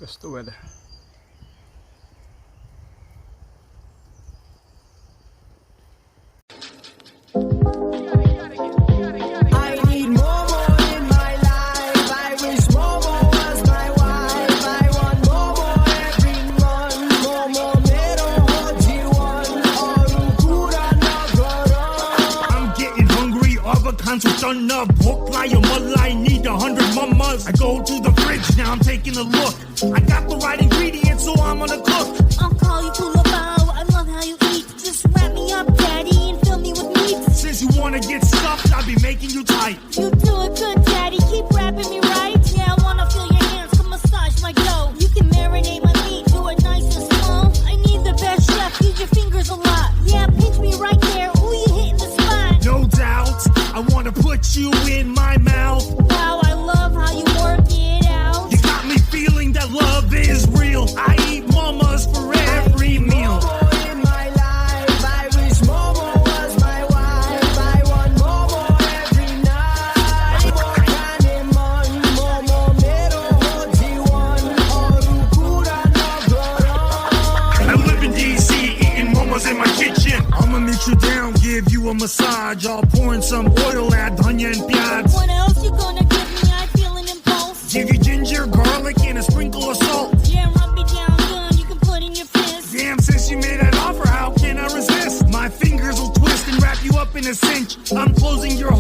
Gusto weather. I need Momo in my life. I wish Momo was my wife. I want Momo every month. Momo merong hojiwan. Orukura na garam. I'm getting hungry, all the kinds of done up. Walk like a mother, I need 100 mamas. I go to the fridge, now I'm taking a look. I got the right ingredients, so I'm gonna cook. I'll call you Kulabao, I love how you eat. Just wrap me up, daddy, and fill me with meat. Since you wanna get stuffed, I'll be making you tight. You do it good, daddy, keep wrapping me right. Yeah, I wanna feel your hands, come massage my dough. You can marinate my meat, do it nice and slow. I need the best chef, use your fingers a lot. Yeah, pinch me right there, ooh, you hitting the spot. No doubt, I wanna put you in my mouth. Wow, I love how you work it out. You got me feeling that love is real. I eat mamas for every meal. Momo in my life. I wish Momo was my wife. I want Momo every night. Kaneman, Momo merong hojiwan. Orukura na garam. I live in DC, eating mamas in my kitchen. I'ma mix you down, give you a massage. I'll pour in some oil, add dhania and pyaz. What else you gonna give me? I feel an impulse. Give you ginger, garlic, and a sprinkle of salt. Yeah, rub me down good, you can put in your fist. Damn, since you made that offer, how can I resist? My fingers will twist and wrap you up in a cinch. I'm closing your